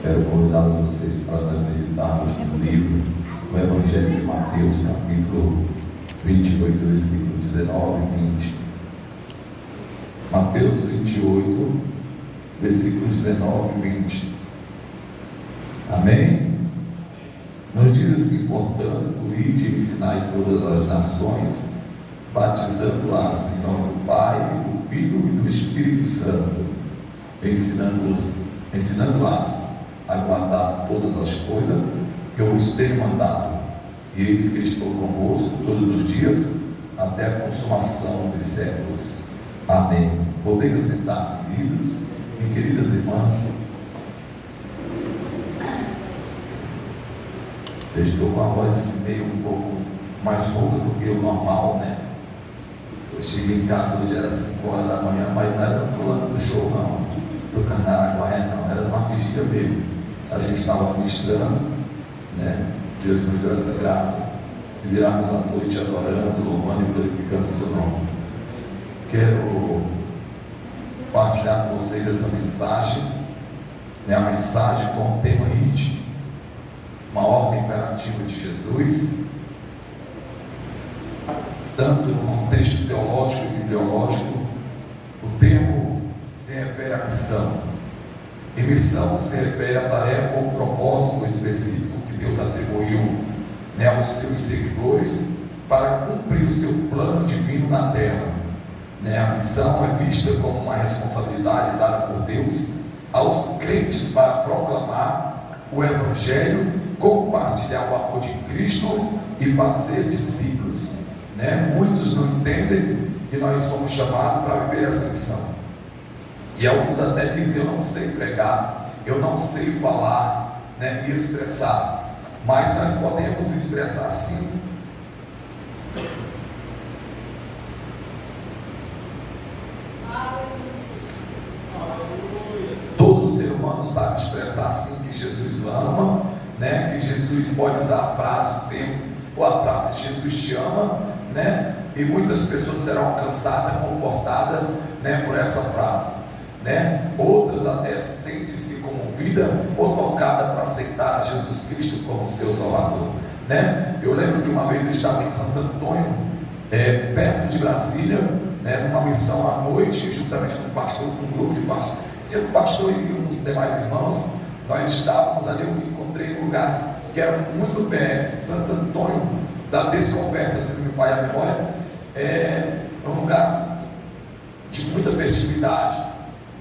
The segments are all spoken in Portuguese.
Quero convidar vocês para nós meditarmos no livro, no Evangelho de Mateus, capítulo 28, versículo 19 e 20. Mateus 28, versículos 19 e 20. Amém? Nos diz assim: portanto, ide e ensinai todas as nações, batizando-as em nome do Pai, do Filho e do Espírito Santo, ensinando-as a guardar todas as coisas que eu vos tenho mandado. E eis que estou convosco todos os dias, até a consumação dos séculos. Amém. Podeis assentar, queridos e queridas irmãs. Eu estou com a voz assim, meio um pouco mais rouca do que o normal, né? Eu cheguei em casa hoje, era 5 horas da manhã, mas não era no plano do show não, do Canaraguaé não, era numa vigília mesmo. A gente estava ministrando, né? Deus nos deu essa graça de virarmos a noite adorando, louvando e glorificando o seu nome. Quero partilhar com vocês essa mensagem, né? A mensagem com o tema ID, uma ordem imperativa de Jesus, tanto no contexto teológico e bibliológico. O termo se refere à missão, e missão se refere à tarefa ou propósito específico que Deus atribuiu, né, aos seus seguidores para cumprir o seu plano divino na terra, né? A missão é vista como uma responsabilidade dada por Deus aos crentes para proclamar o Evangelho, compartilhar o amor de Cristo e fazer discípulos, né? Muitos não entendem que nós somos chamados para viver essa missão, e alguns até dizem: eu não sei pregar, eu não sei falar, né, e expressar, mas nós podemos expressar sim. Todo ser humano sabe expressar assim que Jesus o ama, né? Que Jesus pode usar a frase, o termo ou a frase "Jesus te ama", né? E muitas pessoas serão alcançadas, comportadas, né, por essa frase, né? Outras até sentem-se comovidas ou tocadas para aceitar Jesus Cristo como seu Salvador, né? Eu lembro que uma vez eu estava em Santo Antônio, perto de Brasília, né, numa missão à noite, juntamente com um pastor, com um grupo de pastores. Eu, o pastor e uns demais irmãos, nós estávamos ali. Eu me encontrei num lugar que era muito perto, Santo Antônio da Descoberta, se não me falha a memória. É um lugar de muita festividade,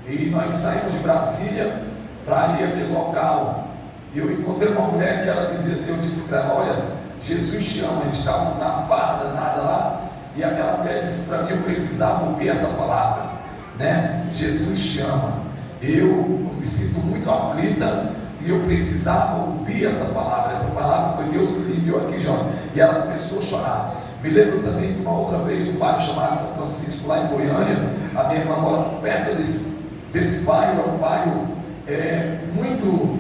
e nós saímos de Brasília para ir àquele local. E eu encontrei uma mulher que ela dizia, eu disse para ela: olha, Jesus te ama. Eles estavam na barra danada lá, e aquela mulher disse para mim: eu precisava ouvir essa palavra, né? Jesus te ama. Eu me sinto muito aflita e eu precisava ouvir essa palavra. Essa palavra foi Deus que me enviou aqui, Jó. E ela começou a chorar. Me lembro também que uma outra vez, num bairro chamado São Francisco, lá em Goiânia, a minha irmã mora perto desse bairro. É um bairro muito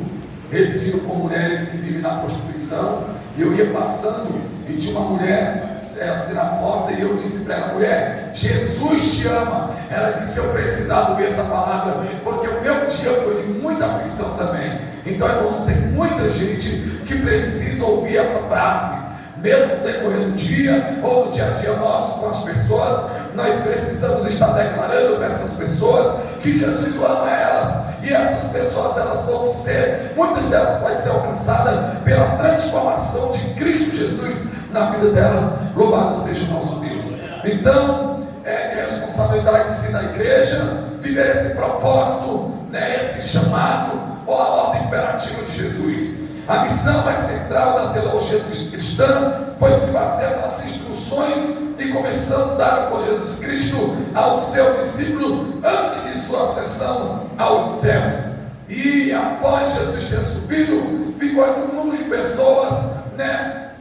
residido com mulheres que vivem na prostituição. E eu ia passando e tinha uma mulher assim na porta, e eu disse para ela: mulher, Jesus te ama. Ela disse: eu precisava ouvir essa palavra, porque o meu dia foi de muita aflição também. Então, irmãos, tem muita gente que precisa ouvir essa frase, mesmo no decorrer do dia ou no dia a dia nosso com as pessoas. Nós precisamos estar declarando para essas pessoas que Jesus ama elas, e essas pessoas, elas vão ser, muitas delas podem ser alcançadas pela transformação de Cristo Jesus na vida delas. Louvado seja o nosso Deus. Então, é de responsabilidade sim da igreja viver esse propósito, né, esse chamado ou a ordem imperativa de Jesus. A missão é central da teologia cristã, pois se baseia nas instruções e comissão dada por Jesus Cristo ao seu discípulo antes de sua ascensão aos céus. E após Jesus ter subido, ficou aqui um número de pessoas, né,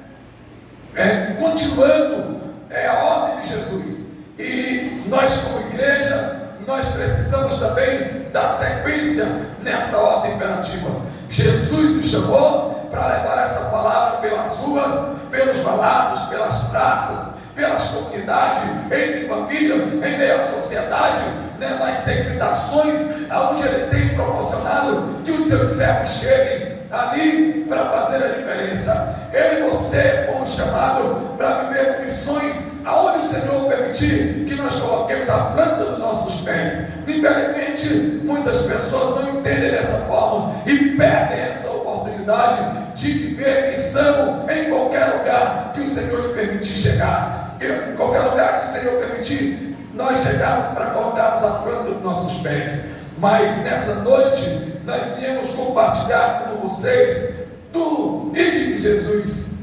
continuando a ordem de Jesus. E nós, como igreja, nós precisamos também dar sequência nessa ordem imperativa. Jesus nos chamou para levar essa palavra pelas ruas, pelos valados, pelas praças, pelas comunidades, em família, em meio à sociedade, né, nas segmentações aonde Ele tem proporcionado que os seus servos cheguem ali para fazer a diferença. Eu e você fomos chamados para viver missões aonde o Senhor permitir que nós coloquemos a planta dos nossos pés. Infelizmente, muitas pessoas não entendem dessa forma e perdem essa oportunidade de viver missão em qualquer lugar que o Senhor lhe permitir chegar. Em qualquer lugar que o Senhor permitir, nós chegamos para colocarmos a planta dos nossos pés. Mas nessa noite, nós viemos compartilhar com vocês do ide que Jesus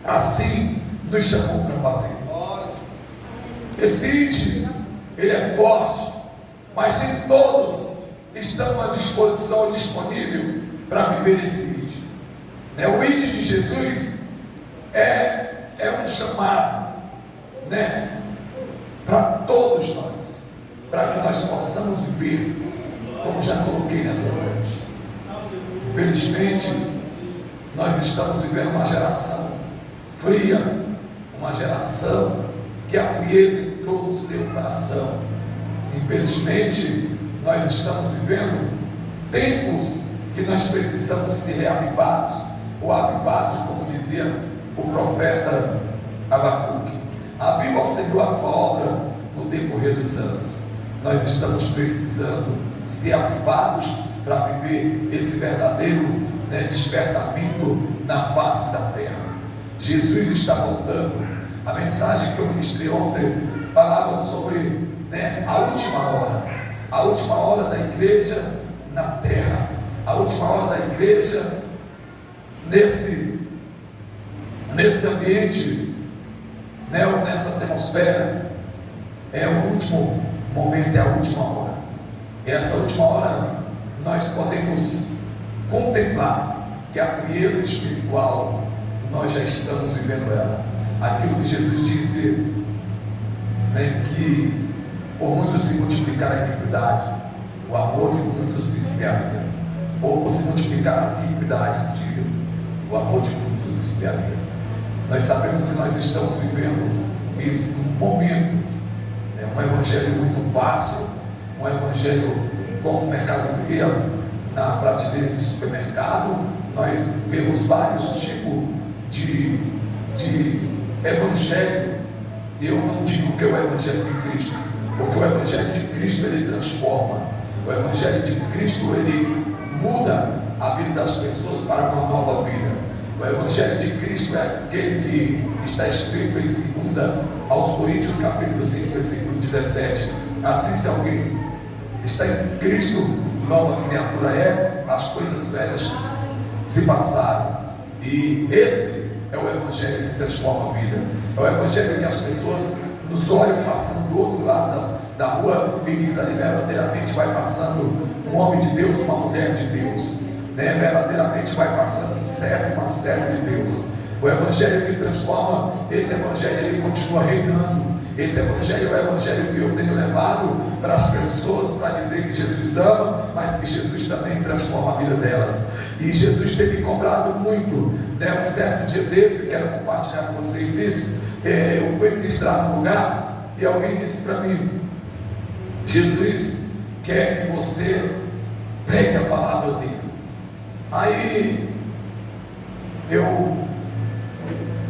assim nos chamou para fazer. Esse ide, ele é forte, mas nem todos estão à disposição, disponível para viver esse ide. O ide de Jesus é um chamado, para todos nós, para que nós possamos viver, como já coloquei nessa noite. Infelizmente, nós estamos vivendo uma geração fria, uma geração que a frieza entrou no seu coração. Infelizmente, nós estamos vivendo tempos que nós precisamos ser reavivados, ou avivados, como dizia o profeta Abacuque. Aviva, Senhor, a tua obra no decorrer dos anos. Nós estamos precisando ser avivados para viver esse verdadeiro despertamento na face da terra. Jesus está voltando. A mensagem que eu ministrei ontem falava sobre a última hora da igreja na terra, a última hora da igreja nesse ambiente, nessa atmosfera. É o último momento, é a última hora. E essa última hora nós podemos contemplar que a frieza espiritual nós já estamos vivendo ela. Aquilo que Jesus disse, que por muito se multiplicar a iniquidade, o amor de muitos se esfriaria. Ou por se multiplicar a iniquidade, o amor de muitos se esfriaria. Nós sabemos que nós estamos vivendo esse momento, um evangelho muito fácil, um evangelho como mercadoria na prateleira de supermercado. Nós vemos vários tipos de evangelho. Eu não digo que é o evangelho de Cristo, porque o evangelho de Cristo ele transforma. O evangelho de Cristo ele muda a vida das pessoas para uma nova vida. O evangelho de Cristo é aquele que está escrito em 2 aos Coríntios capítulo 5, versículo 17. Assim, se alguém está em Cristo, nova criatura é, as coisas velhas se passaram. E esse é o evangelho que transforma a vida. É o evangelho que as pessoas nos olham passando do outro lado da rua e diz ali, verdadeiramente vai passando um homem de Deus, uma mulher de Deus, verdadeiramente vai passando um servo, uma serva de Deus. O evangelho que transforma, esse evangelho ele continua reinando. Esse evangelho é o evangelho que eu tenho levado para as pessoas, para dizer que Jesus ama, mas que Jesus também transforma a vida delas. E Jesus tem me cobrado muito, um certo dia desse, quero compartilhar com vocês isso. Eu fui ministrar num lugar e alguém disse para mim: Jesus quer que você pregue a palavra dele. Aí eu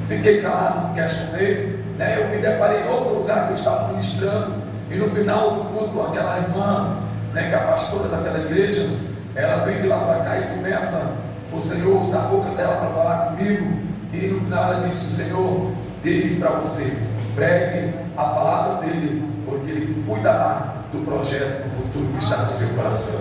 fiquei calado, questionei, eu me deparei em outro lugar que eu estava ministrando, e no final do culto, aquela irmã, que é a pastora daquela igreja, ela vem de lá para cá e começa, o Senhor usa a boca dela para falar comigo, e no final ela disse: o Senhor diz para você, pregue a palavra dele, porque ele cuidará do projeto no futuro que está no seu coração.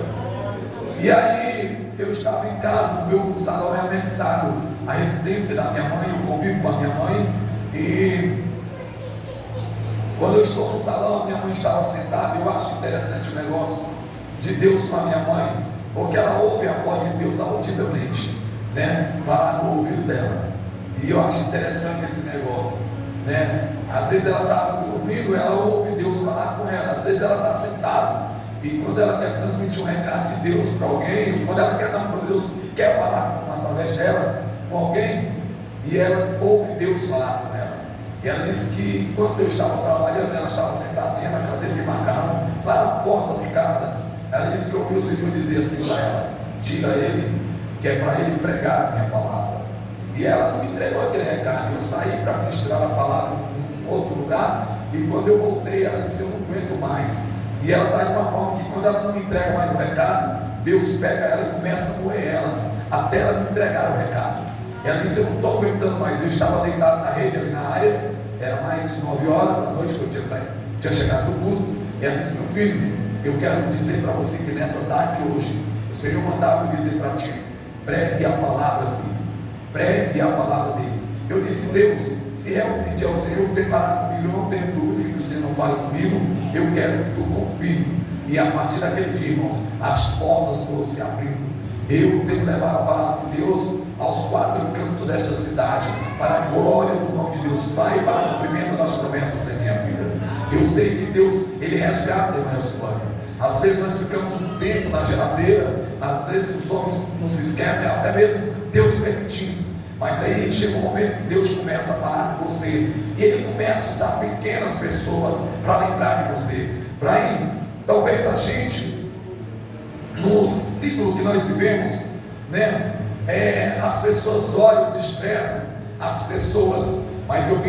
E aí eu estava em casa, no meu salão é anexado a residência da minha mãe, eu convivo com a minha mãe, e quando eu estou no salão, minha mãe estava sentada, e eu acho interessante o negócio de Deus com a minha mãe, porque ela ouve a voz de Deus audivelmente, falar no ouvido dela, e eu acho interessante esse negócio, às vezes ela está dormindo, ela ouve Deus falar com ela, às vezes ela está sentada, e quando ela quer transmitir um recado de Deus para alguém, quando ela quer, quando Deus quer falar através dela com alguém, e ela ouve Deus falar com ela. E ela disse que quando eu estava trabalhando, ela estava sentadinha na cadeira de macarrão, lá na porta de casa. Ela disse que ouviu o Senhor dizer assim para ela: diga a ele que é para ele pregar a minha palavra. E ela não me entregou aquele recado. Eu saí para ministrar a palavra em um outro lugar, e quando eu voltei, ela disse: eu não aguento mais. E ela está de uma forma que, quando ela não me entrega mais o recado, Deus pega ela e começa a moer ela, até ela me entregar o recado. Ela disse: eu não estou aguentando mais. Eu estava deitado na rede ali na área, era mais de 9 horas da noite que eu tinha chegado do culto. E ela disse: meu filho, eu quero dizer para você que nessa tarde de hoje, o Senhor mandava eu dizer para ti: pregue a palavra dele, pregue a palavra dele. Eu disse: Deus, se realmente é o Senhor que tem falado comigo, eu não tenho dúvida que o Senhor não fala comigo, eu quero que tu confirme. E a partir daquele dia, irmãos, as portas foram se abrindo. Eu tenho levado a palavra de Deus aos 4 cantos desta cidade, para a glória do nome de Deus Pai e para o cumprimento das promessas em minha vida. Eu sei que Deus, Ele resgata, irmãos, plano. Às vezes nós ficamos um tempo na geladeira, às vezes os homens nos esquecem, até mesmo Deus permitindo. Mas aí chega um momento que Deus começa a falar de você, e Ele começa a usar pequenas pessoas para lembrar de você. Para aí, talvez a gente, no ciclo que nós vivemos, né, as pessoas olham, desprezam as pessoas, mas eu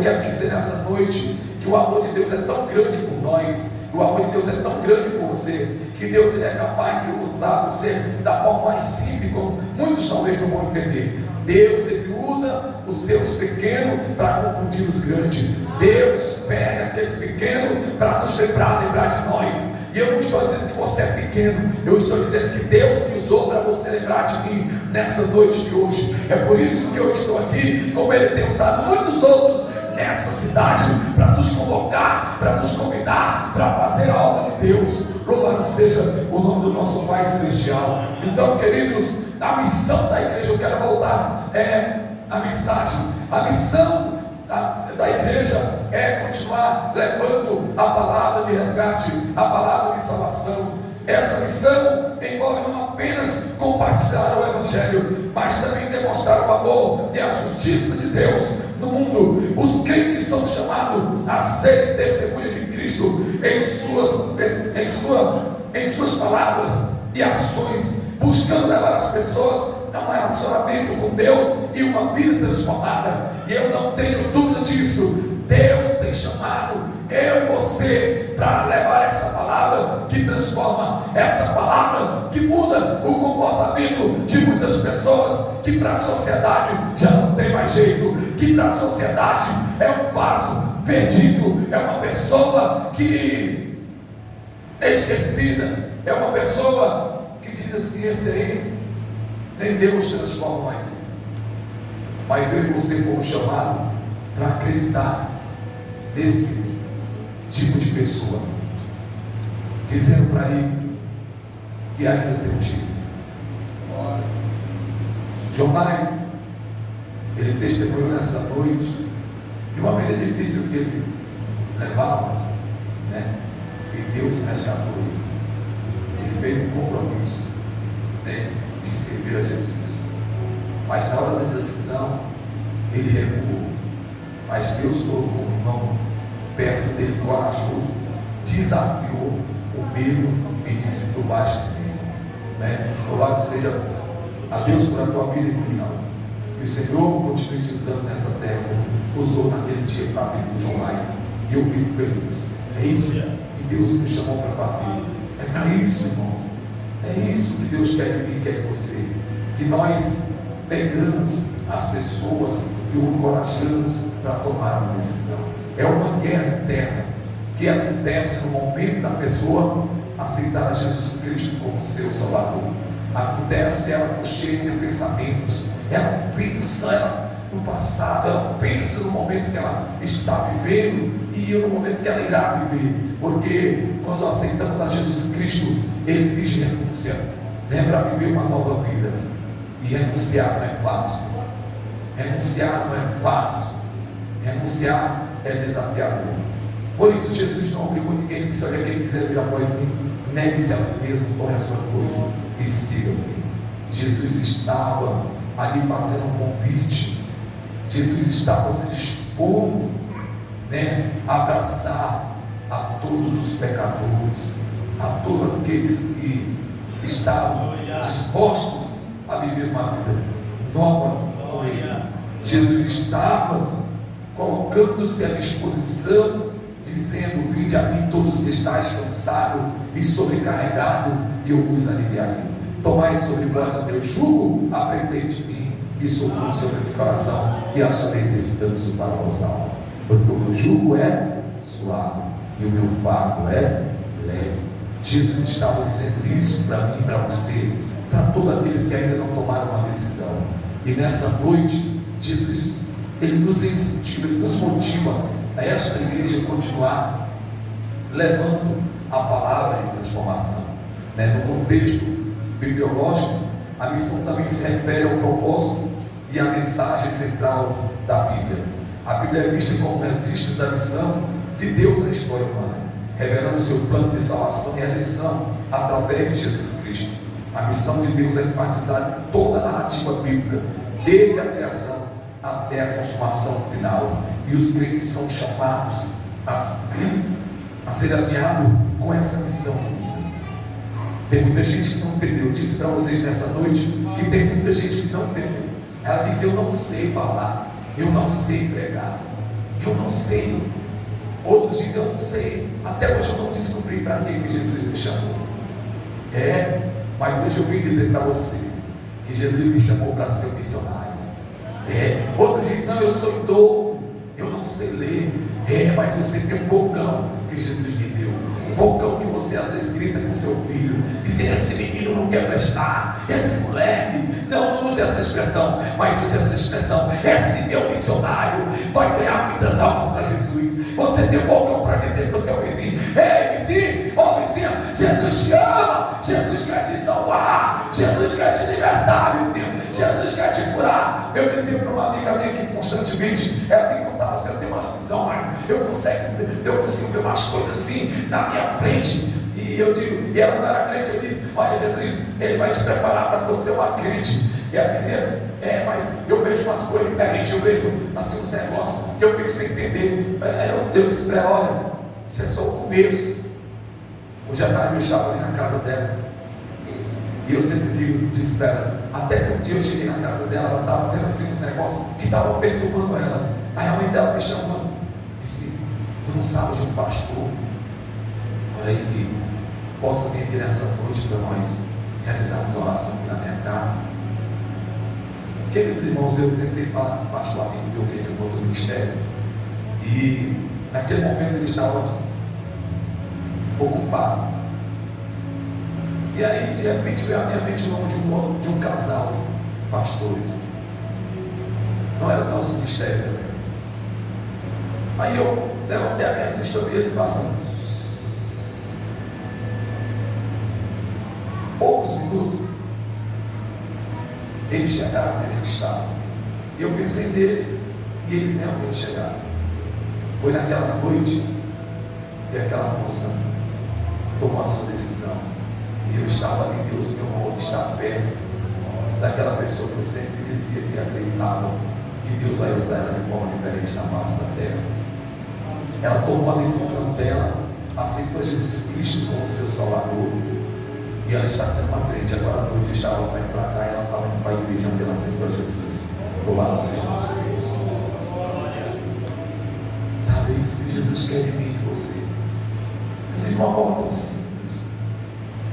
quero dizer nessa noite que o amor de Deus é tão grande por nós, o amor de Deus é tão grande por você, que Deus, Ele é capaz de usar você da forma mais simples, como muitos talvez não vão entender. Deus, Ele usa os seus pequenos para confundir os grandes. Deus pega aqueles pequenos para nos lembrar de nós. E eu não estou dizendo que você é pequeno, eu estou dizendo que Deus me usou para você lembrar de mim nessa noite de hoje. É por isso que eu estou aqui, como Ele tem usado muitos outros nessa cidade, para nos convocar, para nos convidar, para fazer a obra de Deus. Louvado seja o nome do nosso Pai Celestial. Então, queridos, a missão da igreja, eu quero voltar, a mensagem, a missão da igreja é continuar levando a palavra de resgate, a palavra de salvação. Essa missão envolve não apenas compartilhar o Evangelho, mas também demonstrar o amor e a justiça de Deus no mundo. Os crentes são chamados a serem testemunhas de Cristo em suas palavras e ações, buscando levar as pessoas a um relacionamento com Deus e uma vida transformada. E eu não tenho dúvida disso. Deus tem chamado eu e você para levar essa palavra que transforma, essa palavra que muda o comportamento de muitas pessoas, que para a sociedade já não tem mais jeito, que para a sociedade é um passo perdido, é uma pessoa que é esquecida, é uma pessoa que diz assim: esse aí nem Deus transforma mais. Mas eu e você fomos chamados para acreditar nesse tipo de pessoa, dizendo para ele que ainda tem um jeito. Jonai, ele testemunhou nessa noite de uma vida difícil que ele levava, né? E Deus resgatou ele. Ele fez um compromisso, né, de servir a Jesus. Mas na hora da decisão, ele recuou. Mas Deus colocou um irmão perto dele, corajoso, desafiou o medo e disse: tu vais comigo, né? Louvado seja a Deus por a tua vida, irmão. Que o Senhor continue te usando nessa terra, usou naquele dia para abrir o João Lai. E eu fico feliz. É isso que Deus nos chamou para fazer. É para isso, irmãos. É isso que Deus quer de mim e quer de você. Que nós pegamos as pessoas e o encorajamos para tomar uma decisão. É uma guerra interna que acontece no momento da pessoa aceitar Jesus Cristo como seu Salvador. Acontece ela cheia de pensamentos, ela pensa no passado, ela pensa no momento que ela está vivendo e no momento que ela irá viver, porque quando aceitamos a Jesus Cristo, exige renúncia, né, para viver uma nova vida. E renunciar não é fácil, renunciar não é fácil, renunciar é desafiador. Por isso Jesus não obrigou ninguém, disse: olha, quem quiser vir após mim, negue-se a si mesmo, tome a sua cruz e siga-me. Jesus estava ali fazendo um convite, Jesus estava se dispondo, né, a abraçar a todos os pecadores, a todos aqueles que estavam dispostos a viver uma vida nova com Ele. Jesus estava colocando-se à disposição, dizendo: vinde a mim todos que estáis cansados e sobrecarregados, e eu vos aliviarei. Tomai sobre vós o meu jugo, aprendei de mim, que sou manso de coração, e acharei descanso para a vossa alma. Porque o meu jugo é suave e o meu fardo é leve. Jesus estava dizendo isso para mim e para você, para todos aqueles que ainda não tomaram uma decisão. E nessa noite, Jesus, Ele nos incentiva, Ele nos motiva a esta igreja continuar levando a palavra de transformação. No contexto bibliológico, a missão também se refere ao propósito e à mensagem central da Bíblia. A Bíblia é vista como um registro da missão de Deus na história humana, revelando o seu plano de salvação e redenção através de Jesus Cristo. A missão de Deus é enfatizada em toda a narrativa bíblica, desde a criação até a consumação final, e os crentes são chamados a ser alinhados com essa missão divina. Tem muita gente que não entendeu. Eu disse para vocês nessa noite que tem muita gente que não entendeu. Ela disse: eu não sei falar, eu não sei pregar, eu não sei. Outros dizem: eu não sei, até hoje eu não descobri para que Jesus me chamou. Mas hoje eu vim dizer para você que Jesus me chamou para ser missionário. Outros dizem: não, eu sou idoso, eu não sei ler. Mas você tem um bocão que Jesus lhe deu, um bocão que você às vezes grita com seu filho, dizendo: esse menino não quer prestar, esse moleque. Não use essa expressão, mas use essa expressão: esse meu missionário vai ganhar muitas almas para Jesus. Você tem um bocão para dizer para o seu vizinho: ei vizinho, ó vizinha, Jesus te ama, Jesus quer te salvar, Jesus quer te libertar, vizinho, Jesus quer te curar. Eu dizia para uma amiga minha que constantemente ela me contava assim: eu tenho uma visão, mas eu consigo ver umas coisas assim na minha frente. E eu digo, e ela não era crente, eu disse: olha, Jesus, Ele vai te preparar para você ser uma crente. E ela dizia: mas eu vejo umas coisas diferentes, eu vejo assim uns negócios que eu fico sem entender. Eu disse para ela: olha, isso é só o começo. Hoje à tarde eu estava ali na casa dela, e eu sempre disse para ela, até que um dia eu cheguei na casa dela, ela estava tendo assim uns negócios que estavam perturbando ela. Aí a mãe dela me chamou, disse: tu não sabes de um pastor? Olha aí, possa vir aqui nessa noite para nós realizarmos a oração aqui na minha casa. Queridos irmãos, eu tentei falar com o pastor amigo meu que é de outro ministério, e naquele momento ele estava ocupado. E aí de repente veio à minha mente o nome de um casal de pastores. Não era o nosso ministério também. Aí eu levantei a minha vista e eles passando. Poucos minutos, eles chegaram onde a gente estava. E eu pensei neles, e eles realmente chegaram. Foi naquela noite que aquela moça tomou a sua decisão. E eu estava ali, Deus me honrou de estar perto daquela pessoa que eu sempre dizia que acreditava que Deus vai usar ela de forma diferente na face da terra. Ela tomou a decisão dela, aceitou Jesus Cristo como seu Salvador. E ela está sendo uma crente. Agora à noite eu estava saindo para cá e ela estava indo para a igreja onde ela aceitou Jesus. Louvado seja o nosso Deus. Sabe isso que Jesus quer de mim e de você? Jesus de uma forma tão simples.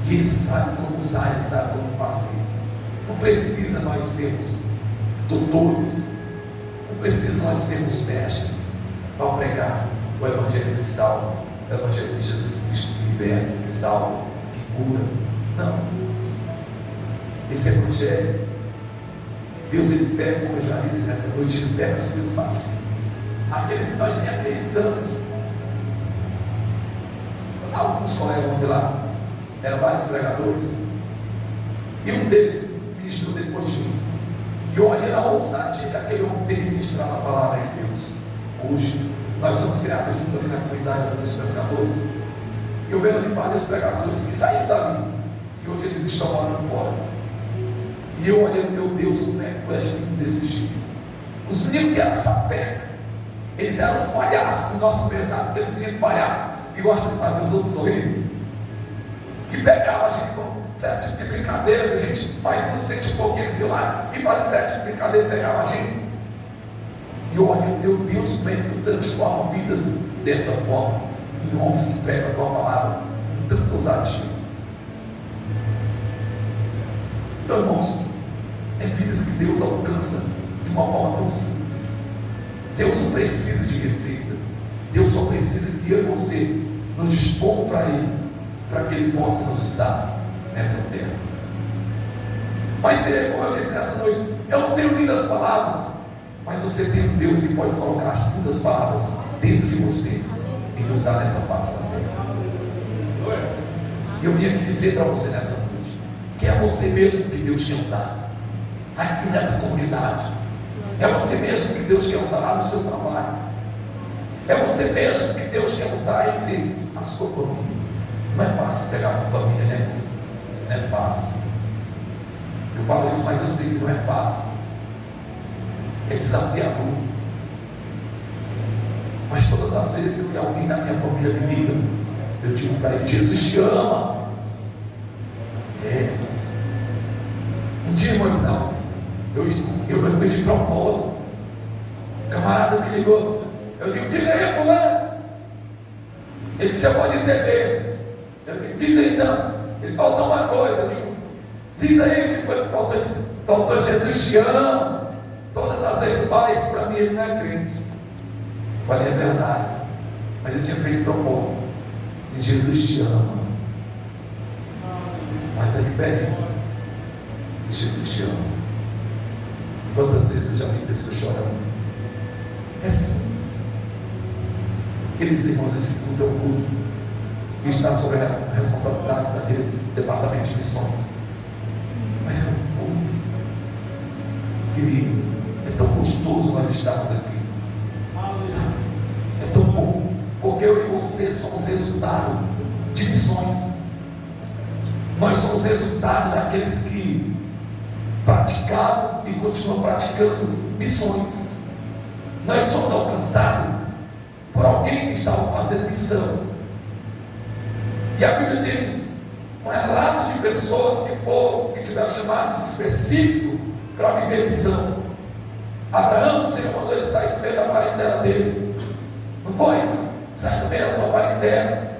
E Ele sabe como usar, Ele sabe como fazer. Não precisa nós sermos doutores, não precisa nós sermos mestres para pregar o Evangelho que salva, o Evangelho de Jesus Cristo que liberta, que salva, que cura. Não. Esse Evangelho, Deus ele pega, como eu já disse nessa noite, Ele pega as coisas facinhas, aqueles que nós nem acreditamos. Eu estava com os colegas ontem lá, eram vários pregadores, e um deles ministrou depois de mim. E eu olhei na ousadia que aquele homem teria ministrado a palavra de Deus. Hoje, nós somos criados junto ali na comunidade dos pescadores. E eu vejo ali vários pregadores que saíram dali, que hoje eles estão morando fora. E eu olhei, meu Deus, como é que tu és lindo desse jeito? Os meninos que eram sapeca, eles eram os palhaços do nosso pesado, aqueles meninos palhaços, que gosta de fazer os outros sorrir, que pegava a gente com certo tipo de brincadeira, a gente mais inocente um pouco, eles iam lá e fazia certo tipo de brincadeira, pegava a gente. E olha, meu Deus, como é que tu transforma vidas dessa forma, em homens que pregam a tua palavra com tanta ousadia. Então, irmãos, é vidas que Deus alcança de uma forma tão simples. Deus não precisa de receita, Deus só precisa que eu e você nos dispomos para Ele, para que Ele possa nos usar nessa terra. Mas, como eu disse nessa noite, eu não tenho lindas palavras, mas você tem um Deus que pode colocar as lindas palavras dentro de você e nos usar nessa face da terra. E eu vim aqui dizer para você nessa noite que é você mesmo que Deus quer usar aqui nessa comunidade. É você mesmo que Deus quer usar lá no seu trabalho. É você mesmo que Deus quer usar entre a sua família. Não é fácil pegar uma família, né, irmãos? Não é fácil. Eu falo isso, mas eu sei que não é fácil. É desafiador. Mas todas as vezes que alguém da minha família me liga, eu digo para ele: Jesus te ama. Um dia, irmão, não. Eu pedi propósito. O camarada me ligou. Eu digo: diga aí, fulano. Ele disse: você pode receber. Eu digo: diz aí então. Ele faltou uma coisa. Eu digo: diz aí o que foi que faltou. Ele disse: faltou Jesus te ama. Todas as vezes que tu fala isso para mim, ele não é crente. Eu falei: é verdade. Mas eu tinha feito propósito. Se Jesus te ama, faz a diferença. Se Jesus te ama. Quantas vezes eu já vi pessoas chorando? É simples. Queridos irmãos, esse culto é um culto que está sob a responsabilidade daquele departamento de missões. Mas é um culto que é tão gostoso nós estarmos aqui. É tão bom, porque eu e você somos resultado de missões. Nós somos resultado daqueles que praticaram e continuam praticando missões. Nós somos alcançados por alguém que estava fazendo missão. E a Bíblia tem um relato de pessoas que tiveram chamados específicos para viver missão. Abraão, o Senhor mandou ele sair do meio da parentela dele. Não foi? Sai do meio da parentela,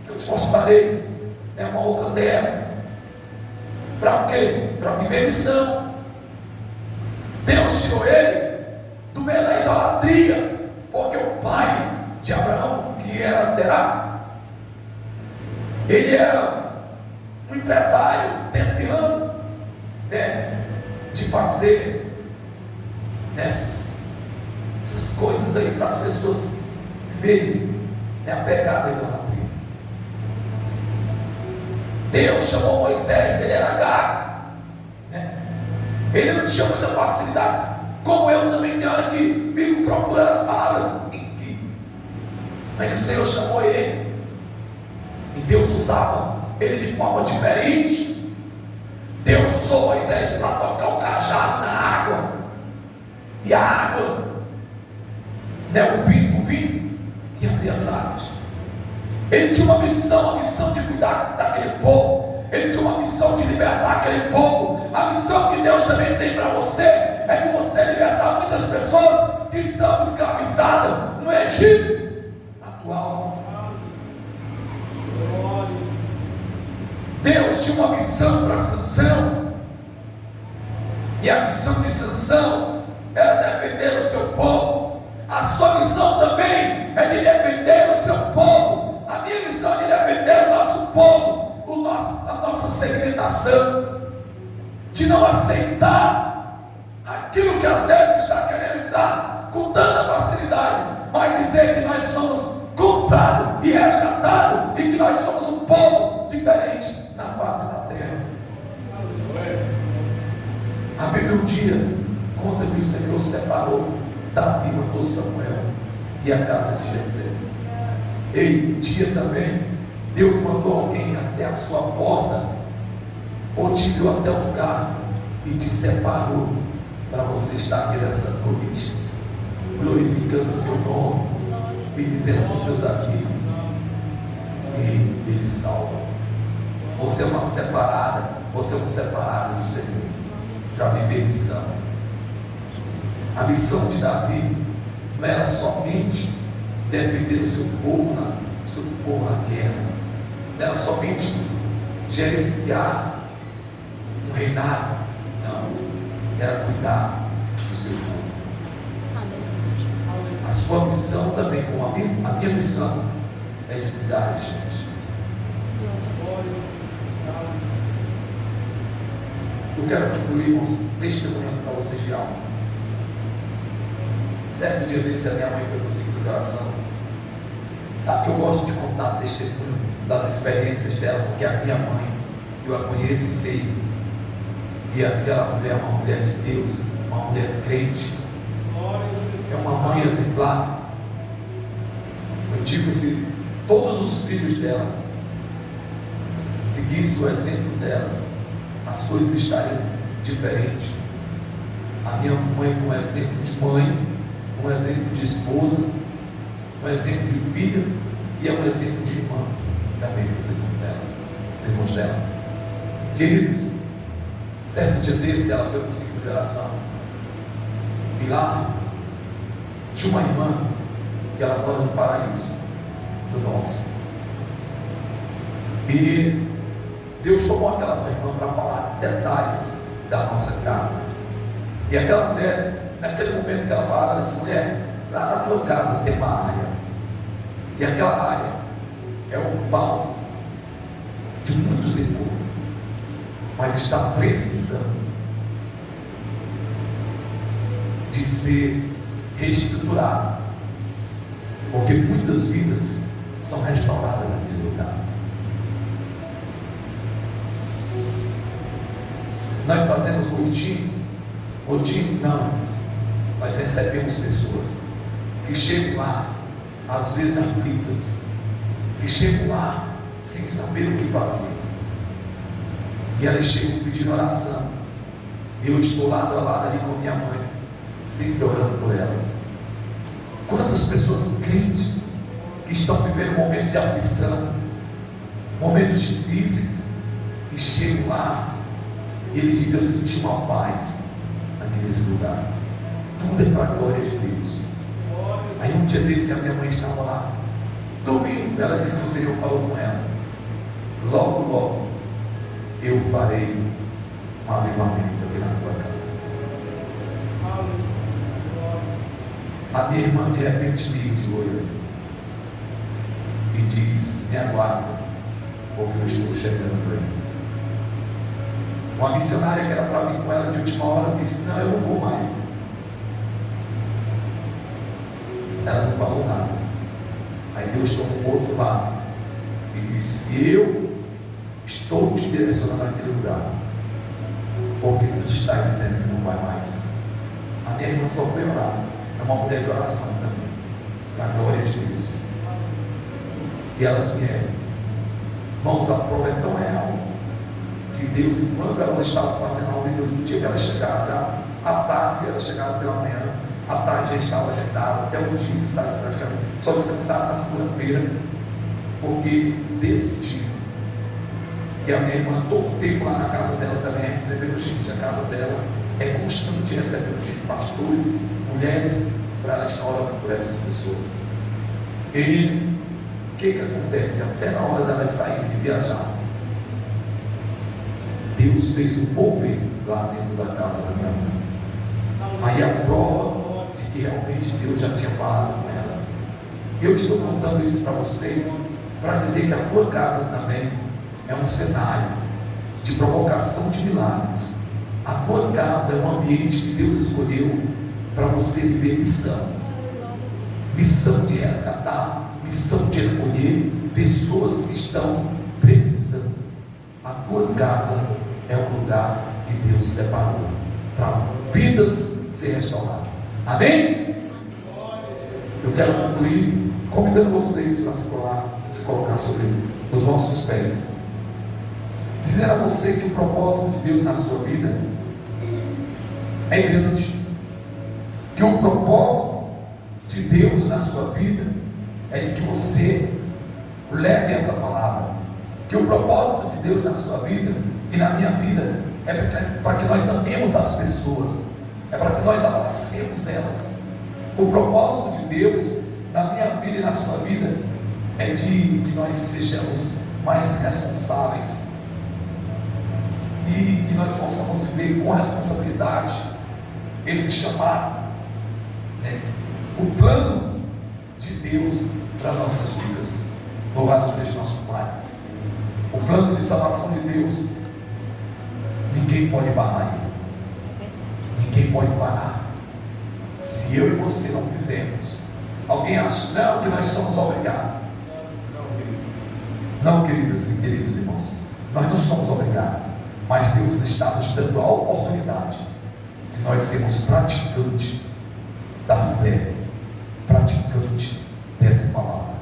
que eu te mostrarei. É uma outra terra. Para o quê? Para viver missão. Deus tirou ele do meio da idolatria, porque o pai de Abraão, que era Terá, ele era um empresário desse ramo, né, de fazer essas coisas aí para as pessoas viverem, né, apegada à idolatria. Deus chamou Moisés, ele era gago, né? Ele não tinha muita facilidade, como eu também tenho hora que vivo procurando as palavras, mas o Senhor chamou ele, e Deus usava ele de forma diferente. Deus usou Moisés para tocar o cajado na água, e a água, né, o vinho, e abrir as águas. Ele tinha uma missão de cuidar daquele povo. Ele tinha uma missão de libertar aquele povo. A missão que Deus também tem para você é de você libertar muitas pessoas que estão escravizadas no Egito atual. Deus tinha uma missão para Sansão, e a missão de Sansão era defender o seu povo. A sua missão também é de defender o seu povo. A minha missão é de defender o nosso povo, a nossa segmentação, de não aceitar aquilo que às vezes está querendo entrar com tanta facilidade, mas dizer que nós somos comprados e resgatados, e que nós somos um povo diferente na face da terra. A Bíblia um dia conta que o Senhor separou Davi, mandou Samuel e a casa de Jessé. E um dia também Deus mandou alguém até a sua porta, ou te viu até um lugar e te separou para você estar aqui nessa noite, glorificando o seu nome e dizendo para os seus amigos: e Ele salva. Você é uma separada, você é um separado do Senhor para viver missão. A missão de Davi não era somente defender o seu povo na guerra, não era somente gerenciar um reinado, não, era cuidar do seu povo. A sua missão também, como a minha missão, é de cuidar de gente. Eu quero concluir, irmãos, testemunhando para vocês de algo. Certo dia desse, a minha mãe foi conseguir de oração. Porque eu gosto de contar testemunho das experiências dela, porque a minha mãe, eu a conheço e sei. E aquela mulher é uma mulher de Deus, uma mulher crente, é uma mãe exemplar. Eu digo, se todos os filhos dela seguissem o exemplo dela, as coisas estariam diferentes. A minha mãe é um exemplo de mãe, um exemplo de esposa, um exemplo de filha e é um exemplo de irmã também, os irmãos dela. Queridos, certo dia desse ela foi para o ciclo de oração e lá tinha uma irmã que ela mora no Paraíso do Norte, e Deus tomou aquela irmã para falar detalhes da nossa casa. E aquela mulher, naquele momento que ela falava, ela disse: mulher, lá na tua casa tem uma área, e aquela área é um pau de muitos irmãos, mas está precisando de ser reestruturado, porque muitas vidas são restauradas naquele lugar. Nós fazemos rotina não, nós recebemos pessoas que chegam lá, às vezes aflitas, que chegam lá sem saber o que fazer, e elas chegam pedindo oração. Eu estou lado a lado ali com minha mãe, sempre orando por elas. Quantas pessoas crentes que estão vivendo um momento de aflição, momentos difíceis, e chegam lá e ele diz: eu senti uma paz aqui nesse lugar. Tudo é para a glória de Deus. Aí um dia desse a minha mãe estava lá, domingo, ela disse que o Senhor falou com ela: logo, logo eu farei um avivamento aqui na tua casa. A minha irmã de repente liga de olho e diz: me aguarda, porque eu estou chegando aí. Uma missionária que era para vir com ela de última hora disse: não, eu não vou mais. Ela não falou nada. Aí Deus tomou um outro vaso e disse: eu estou te direcionando naquele lugar, porque tu estás dizendo que não vai mais. A minha irmã só foi orar. É uma mulher de oração também, para a glória de Deus. E elas vieram. Irmãos, a prova é tão real que Deus, enquanto elas estavam fazendo a obra do dia que elas chegaram, já à tarde, elas chegaram pela manhã, à tarde já estava agendada, até o dia de sair praticamente, só descansaram na segunda-feira, porque decidiram que a minha irmã, todo o tempo lá na casa dela também é recebendo gente. A casa dela é constante recebendo gente, pastores, mulheres, para ela estar orando por essas pessoas. E o que acontece? Até na hora delas saírem de viajar, Deus fez um mover lá dentro da casa da minha mãe. Aí a prova de que realmente Deus já tinha falado com ela. Eu estou contando isso para vocês, para dizer que a tua casa também é um cenário de provocação de milagres. A tua casa é um ambiente que Deus escolheu para você viver missão. Missão de resgatar, missão de recolher pessoas que estão precisando. A tua casa é um lugar que Deus separou para vidas ser restauradas. Amém? Eu quero concluir convidando vocês para se colocar sobre os nossos pés, dizendo a você que o propósito de Deus na sua vida é grande, que o propósito de Deus na sua vida é de que você leve essa palavra, que o propósito de Deus na sua vida e na minha vida é para que nós amemos as pessoas, é para que nós abracemos elas. O propósito de Deus na minha vida e na sua vida é de que nós sejamos mais responsáveis e que nós possamos viver com responsabilidade esse chamado, né? O plano de Deus para nossas vidas. Louvado seja nosso Pai. O plano de salvação de Deus, ninguém pode barrar ele, ninguém pode parar. Se eu e você não fizermos, alguém acha não, que nós somos obrigados. Não, queridas e queridos irmãos, nós não somos obrigados, mas Deus está nos dando a oportunidade de nós sermos praticantes da fé, praticante dessa palavra.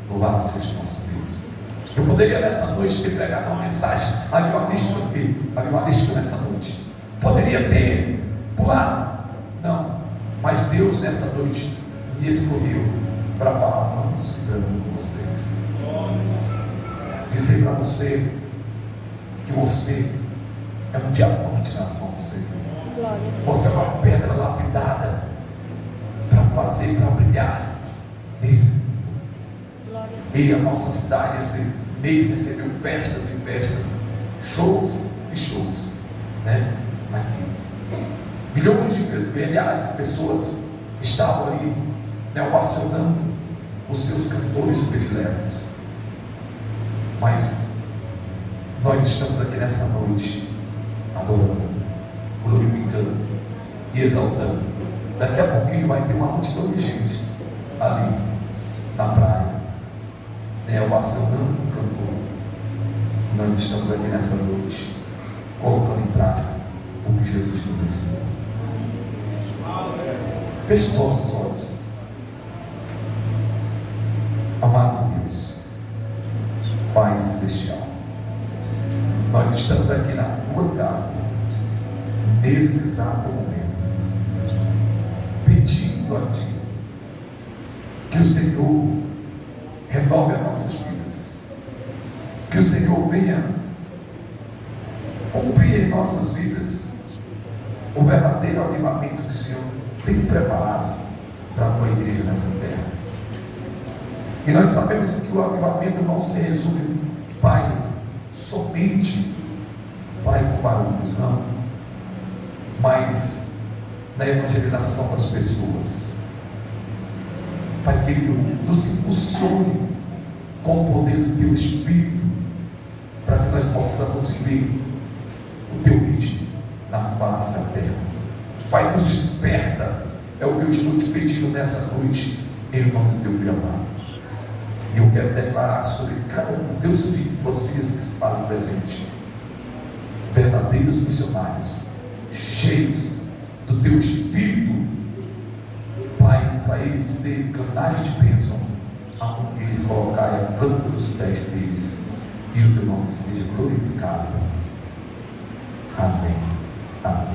Louvado seja nosso Deus. Eu poderia nessa noite ter pregado uma mensagem avivalística nessa noite, poderia ter pulado, não, mas Deus nessa noite me escolheu para falar manso e brando com vocês, dizer para você que você é um diamante nas mãos do Senhor. Você é uma pedra lapidada para fazer, para brilhar nesse mundo. E a nossa cidade esse mês recebeu festas e festas, shows e shows, né? Aqui milhões milhares de pessoas estavam ali, né, ovacionando os seus cantores prediletos. Mas nós estamos aqui nessa noite adorando, glorificando e exaltando. Daqui a pouquinho vai ter uma multidão de gente ali na praia, né, ovacionando o cantor. Nós estamos aqui nessa noite colocando em prática o que Jesus nos ensinou. Feche os vossos olhos. Amado Deus, Pai Celestial, nós estamos aqui na tua casa, nesse exato momento, pedindo a Ti que o Senhor renove as nossas vidas, que o Senhor venha cumprir em nossas vidas o verdadeiro avivamento que o Senhor tem preparado para a tua igreja nessa terra. E nós sabemos que o avivamento não se resume, Pai, somente, Pai, com barulhos, não, mas na evangelização das pessoas. Pai querido, nos impulsione com o poder do Teu Espírito, para que nós possamos viver o Teu ritmo na face da terra. Pai, nos desperta, é o que eu estou te pedindo nessa noite, em nome do Teu Filho amado. E eu quero declarar sobre cada um dos Teus filhos, Tuas filhas que se fazem presente, verdadeiros missionários, cheios do Teu Espírito, Pai, para eles serem canais de bênção, aonde eles colocarem a planta dos pés deles, e o Teu nome seja glorificado. Amém. Amém.